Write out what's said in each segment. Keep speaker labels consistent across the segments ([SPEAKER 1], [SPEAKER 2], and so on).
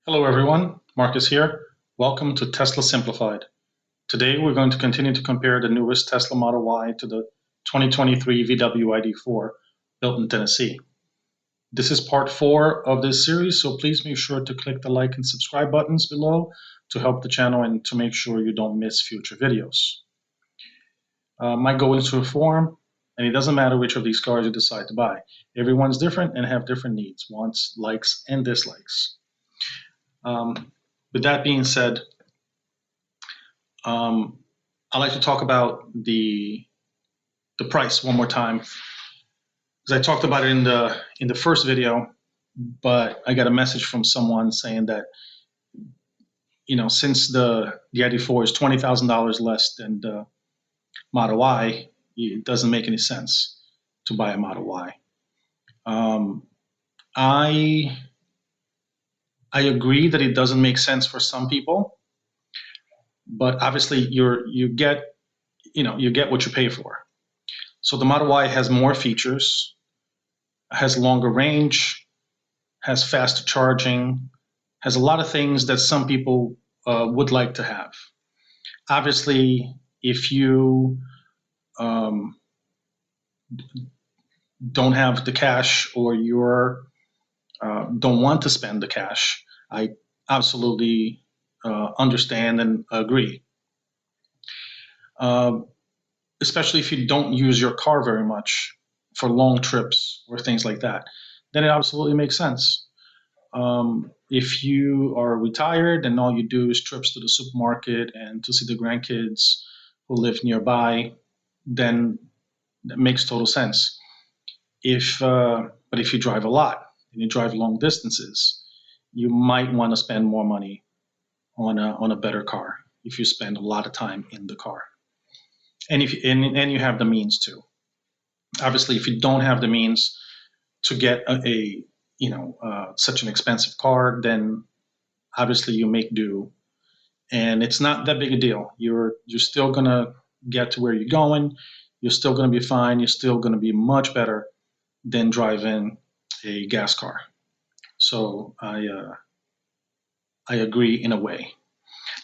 [SPEAKER 1] Hello everyone, Marcus here. Welcome to Tesla Simplified. Today we're going to continue to compare the newest Tesla Model Y to the 2023 VW ID.4 built in Tennessee. This is part 4 of this series, so please make sure to click the like and subscribe buttons below to help the channel and to make sure you don't miss future videos. My goal is to inform, and it doesn't matter which of these cars you decide to buy. Everyone's different and have different needs, wants, likes, and dislikes. With that being said, I'd like to talk about the price one more time, because I talked about it in the first video, but I got a message from someone saying that since the ID.4 is $20,000 less than the Model Y, it doesn't make any sense to buy a Model Y. I agree that it doesn't make sense for some people, but obviously you get what you pay for. So the Model Y has more features, has longer range, has faster charging, has a lot of things that some people would like to have. Obviously, if you don't have the cash or you don't want to spend the cash, I absolutely understand and agree. Especially if you don't use your car very much for long trips or things like that, then it absolutely makes sense. If you are retired and all you do is trips to the supermarket and to see the grandkids who live nearby, then that makes total sense. But if you drive a lot and you drive long distances, you might want to spend more money on a better car if you spend a lot of time in the car. And you have the means to. Obviously, if you don't have the means to get such an expensive car, then obviously you make do, and it's not that big a deal. You're still gonna get to where you're going. You're still gonna be fine. You're still gonna be much better than driving a gas car. So I agree in a way.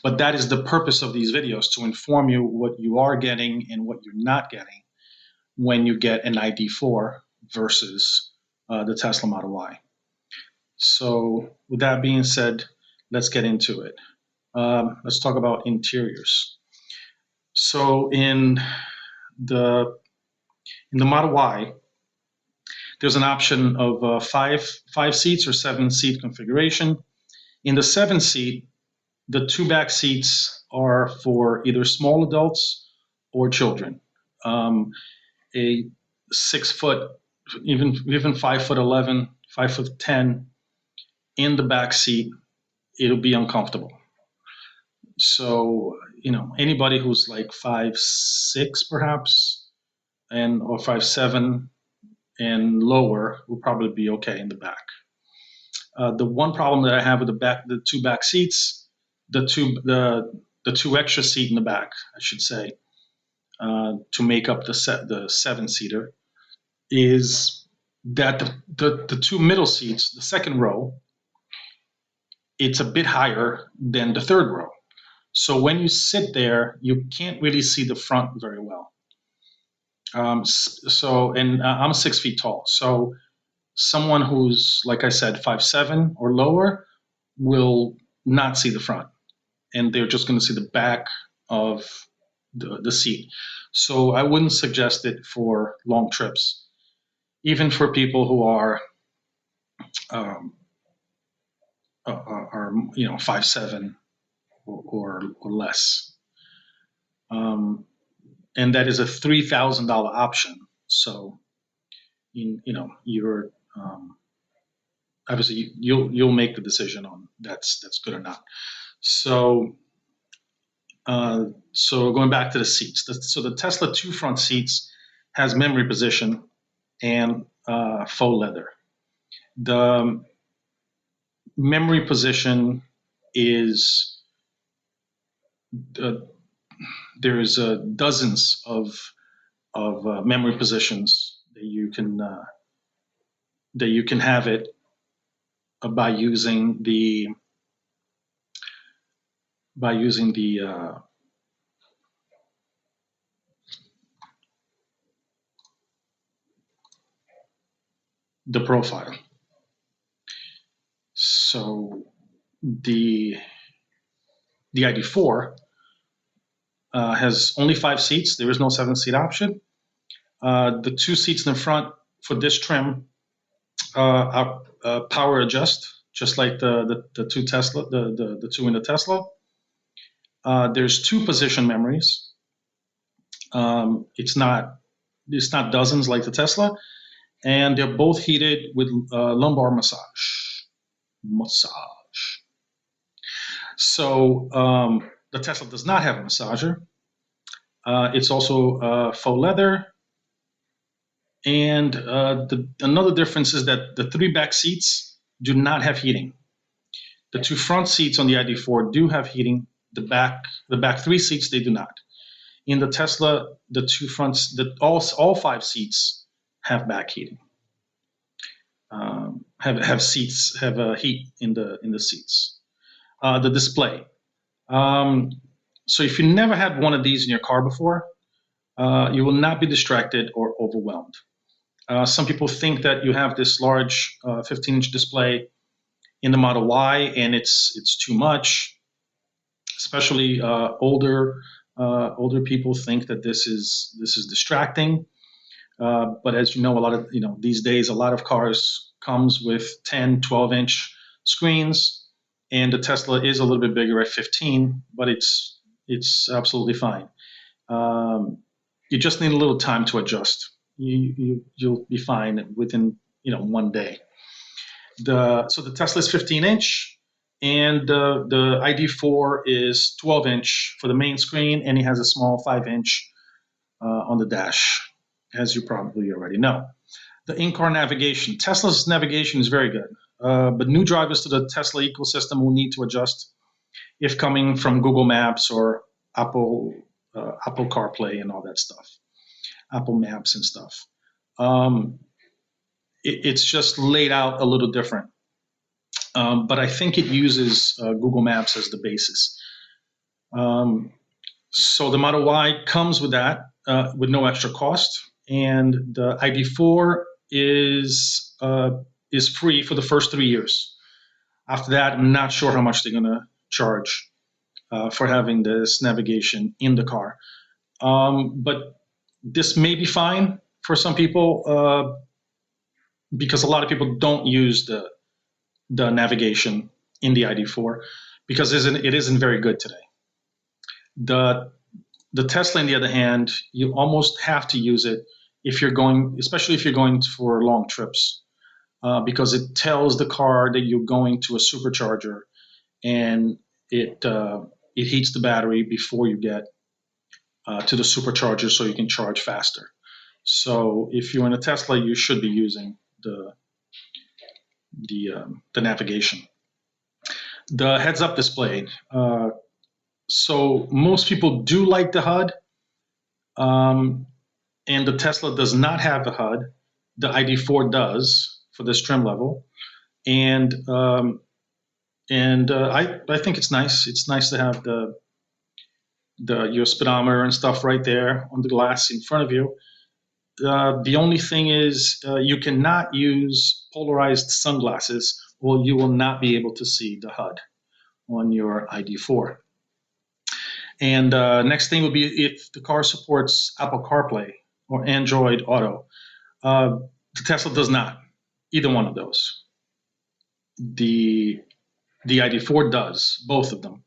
[SPEAKER 1] But that is the purpose of these videos, to inform you what you are getting and what you're not getting when you get an ID.4 versus the Tesla Model Y. So with that being said, let's get into it. Let's talk about interiors. So in the Model Y, there's an option of five seats or 7-seat configuration. In the 7-seat, the 2 back seats are for either small adults or children. A 6 foot, even 5'11", 5'10", in the back seat, it'll be uncomfortable. So anybody who's like 5'6" perhaps, or 5'7" and lower will probably be okay in the back. The one problem that I have with the 2 back seats, the two extra seat in the back, I should say, to make up the 7-seater, is that the 2 middle seats, the second row, it's a bit higher than the 3rd row. So when you sit there, you can't really see the front very well. I'm 6 feet tall. So someone who's, like I said, 5'7" or lower will not see the front, and they're just going to see the back of the seat. So I wouldn't suggest it for long trips, even for people who are 5'7" or less. And that is a $3,000 option. So you're obviously you'll make the decision on that's good or not. So going back to the seats, so the Tesla 2 front seats has memory position and faux leather. The memory position is there is dozens of memory positions that you can have it by using the by using the profile. So the ID4 has only 5 seats. There is no 7-seat option. The 2 seats in the front for this trim are power adjust, just like the two Tesla, the two in the Tesla. There's 2 position memories. It's not dozens like the Tesla, and they're both heated with lumbar massage. So the Tesla does not have a massager. It's also faux leather. And another difference is that the 3 back seats do not have heating. The 2 front seats on the ID4 do have heating. The back 3 seats, they do not. In the Tesla, the 2 fronts, all 5 seats have back heating. Have seats, have heat in the seats. The display. So if you never had one of these in your car before, you will not be distracted or overwhelmed. Some people think that you have this large 15-inch display in the Model Y, and it's too much. Especially older people think that this is distracting. But as you know, these days, a lot of cars comes with 10, 12-inch screens, and the Tesla is a little bit bigger at 15, but it's absolutely fine. You just need a little time to adjust. You'll be fine within one day. So the Tesla is 15-inch, and the ID4 is 12-inch for the main screen, and it has a small 5-inch on the dash, as you probably already know. The in-car navigation. Tesla's navigation is very good, but new drivers to the Tesla ecosystem will need to adjust if coming from Google Maps or Apple CarPlay and all that stuff, Apple Maps and stuff. It's just laid out a little different. But I think it uses Google Maps as the basis. So the Model Y comes with that, with no extra cost, and the ID4 is free for the first 3 years. After that, I'm not sure how much they're going to charge for having this navigation in the car. But this may be fine for some people because a lot of people don't use the navigation in the ID4 because it isn't very good today. The Tesla, on the other hand, you almost have to use it especially if you're going for long trips, because it tells the car that you're going to a supercharger, and it heats the battery before you get to the supercharger, so you can charge faster. So if you're in a Tesla, you should be using the navigation. The heads-up display. So most people do like the HUD, and the Tesla does not have the HUD. The ID4 does for this trim level, and I think it's nice. It's nice to have your speedometer and stuff right there on the glass in front of you. The only thing is you cannot use polarized sunglasses, or you will not be able to see the HUD on your ID4. And next thing would be if the car supports Apple CarPlay or Android Auto. The Tesla does not, either one of those. The ID4 does, both of them.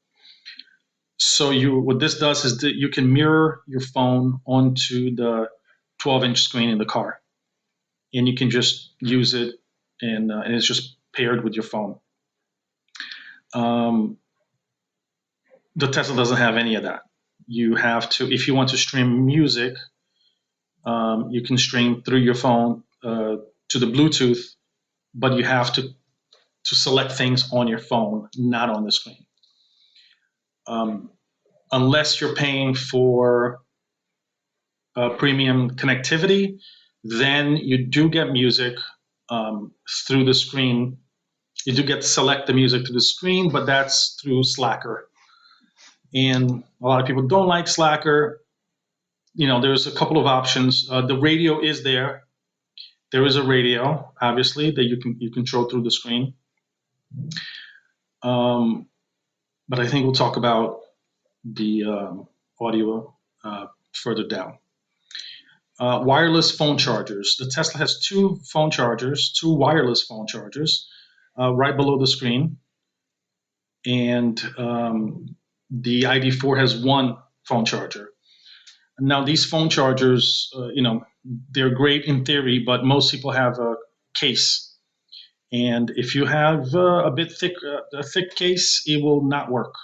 [SPEAKER 1] So what this does is that you can mirror your phone onto the 12-inch screen in the car, and you can just use it, and it's just paired with your phone. The Tesla doesn't have any of that. You have to, if you want to stream music, you can stream through your phone to the Bluetooth, but you have to select things on your phone, not on the screen. Unless you're paying for premium connectivity, then you do get music through the screen. You do get to select the music through the screen, but that's through Slacker. and a lot of people don't like Slacker. There's a couple of options. The radio is there. There is a radio, obviously, that you control through the screen. But I think we'll talk about the audio further down. Wireless phone chargers. The Tesla has two phone chargers, two wireless phone chargers, right below the screen. And the ID.4 has one phone charger. Now, these phone chargers, they're great in theory, but most people have a case. And if you have a thick case, it will not work.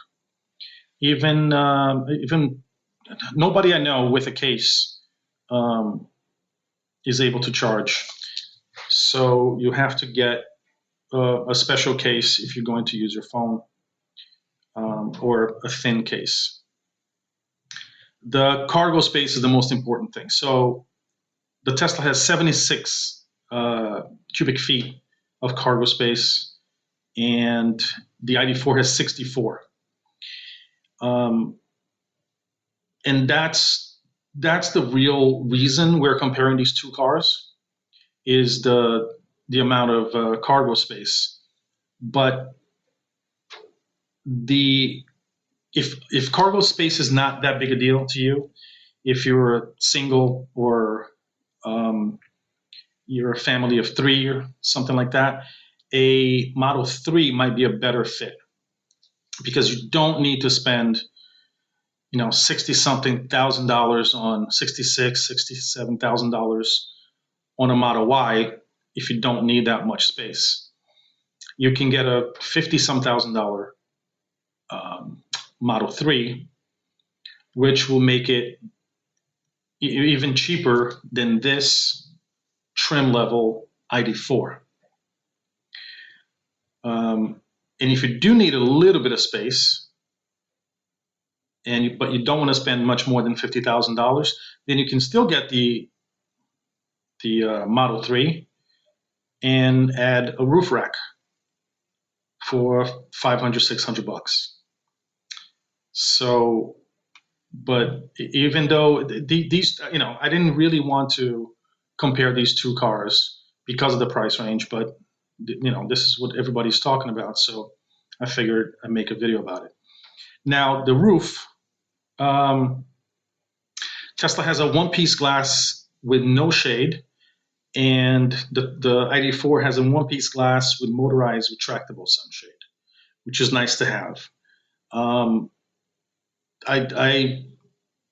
[SPEAKER 1] Even nobody I know with a case is able to charge. So you have to get a special case if you're going to use your phone, or a thin case. The cargo space is the most important thing. So the Tesla has 76 cubic feet of cargo space, and the ID.4 has 64. And that's the real reason we're comparing these two cars, is the amount of cargo space. But if cargo space is not that big a deal to you, if you're a single, or you're a family of three or something like that, a Model 3 might be a better fit, because you don't need to spend 60 something thousand dollars on $67,000 on a Model Y if you don't need that much space. You can get a 50 some thousand dollar Model 3, which will make it even cheaper than this trim level ID.4. And if you do need a little bit of space, but you don't want to spend much more than $50,000, then you can still get the Model 3 and add a roof rack for $500-600. So, but even though these, I didn't really want to compare these two cars because of the price range, but this is what everybody's talking about, so I figured I'd make a video about it. Now, the roof, Tesla has a one-piece glass with no shade, and the ID.4 has a one-piece glass with motorized retractable sunshade, which is nice to have.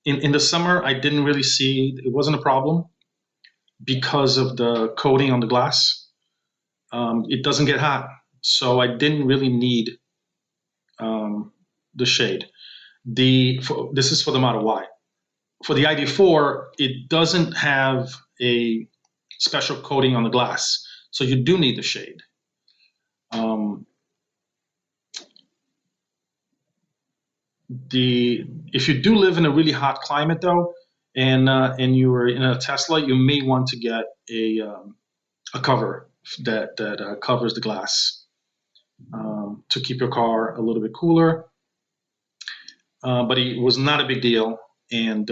[SPEAKER 1] In the summer, I didn't really see, it wasn't a problem because of the coating on the glass. It doesn't get hot, so I didn't really need the shade. This is for the Model Y. For the ID.4, it doesn't have a special coating on the glass, so you do need the shade. If you do live in a really hot climate, though, and you are in a Tesla, you may want to get a cover that covers the glass to keep your car a little bit cooler. But it was not a big deal, and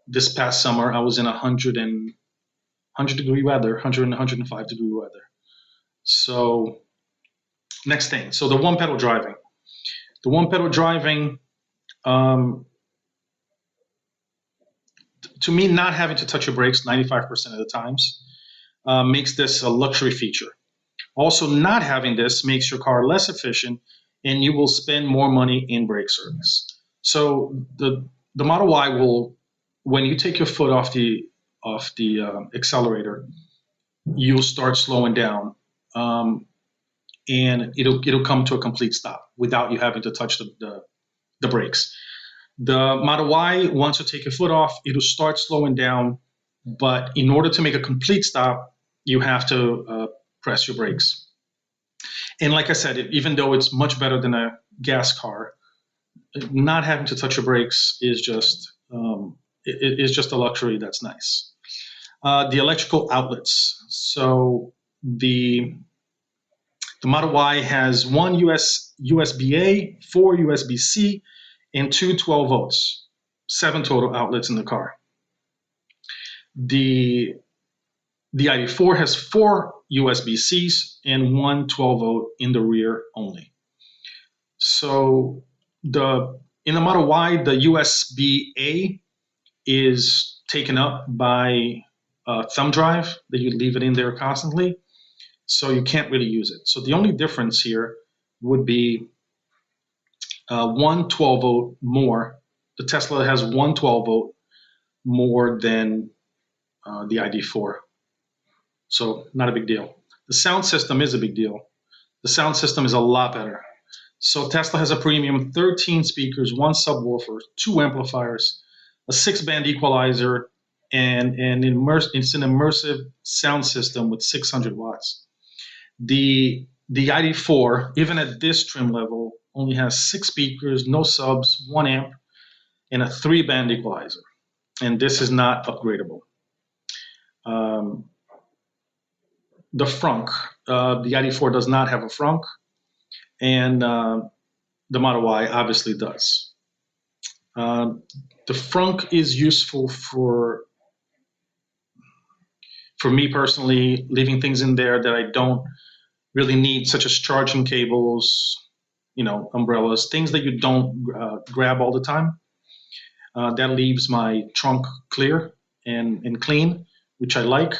[SPEAKER 1] this past summer, I was in 100 degree weather, 105 degree weather. So next thing, so the one pedal driving. The one pedal driving, to me, not having to touch your brakes 95% of the times makes this a luxury feature. Also, not having this makes your car less efficient, and you will spend more money in brake service. So the Model Y will, when you take your foot off the accelerator, you'll start slowing down, and it'll come to a complete stop without you having to touch the brakes. The Model Y, once you take your foot off, it'll start slowing down, but in order to make a complete stop, you have to press your brakes. And like I said, even though it's much better than a gas car, not having to touch your brakes is just a luxury that's nice. The electrical outlets. So the The Model Y has one USB-A, 4 USB-C, and two 12 volts, 7 total outlets in the car. The ID4 has 4 USB-Cs and one 12 volt in the rear only. So in the Model Y, the USB-A is taken up by a thumb drive that you leave it in there constantly, so you can't really use it. So the only difference here would be one 12 volt more. The Tesla has one 12 volt more than the ID4. So not a big deal. The sound system is a big deal. The sound system is a lot better. So Tesla has a premium 13 speakers, one subwoofer, 2 amplifiers, a 6-band equalizer, and it's an immersive sound system with 600 watts. The ID4, even at this trim level, only has 6 speakers, no subs, 1 amp, and a 3-band equalizer. And this is not upgradable. The frunk, the ID4 does not have a frunk, and the Model Y obviously does. The frunk is useful for me personally, leaving things in there that I don't really need, such as charging cables, umbrellas, things that you don't grab all the time. That leaves my trunk clear and clean, which I like,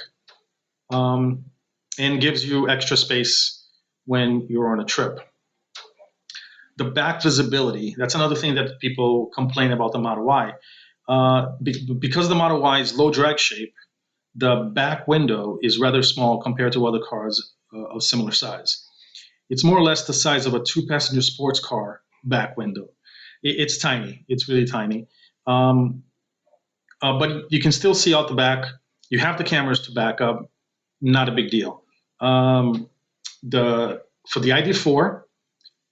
[SPEAKER 1] and gives you extra space when you're on a trip. The back visibility, that's another thing that people complain about the Model Y. Because the Model Y is low drag shape, the back window is rather small compared to other cars of similar size. It's more or less the size of a 2-passenger sports car back window. It's tiny. It's really tiny. But you can still see out the back. You have the cameras to back up. Not a big deal. For the ID4,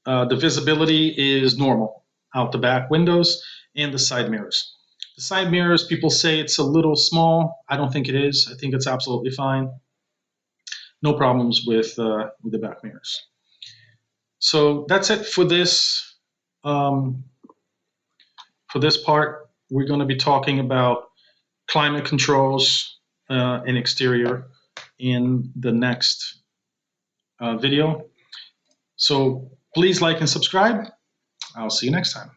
[SPEAKER 1] the visibility is normal out the back windows and the side mirrors. The side mirrors, people say it's a little small. I don't think it is. I think it's absolutely fine. No problems with the back mirrors. So that's it for this. For this part, we're going to be talking about climate controls and exterior in the next video. So please like and subscribe. I'll see you next time.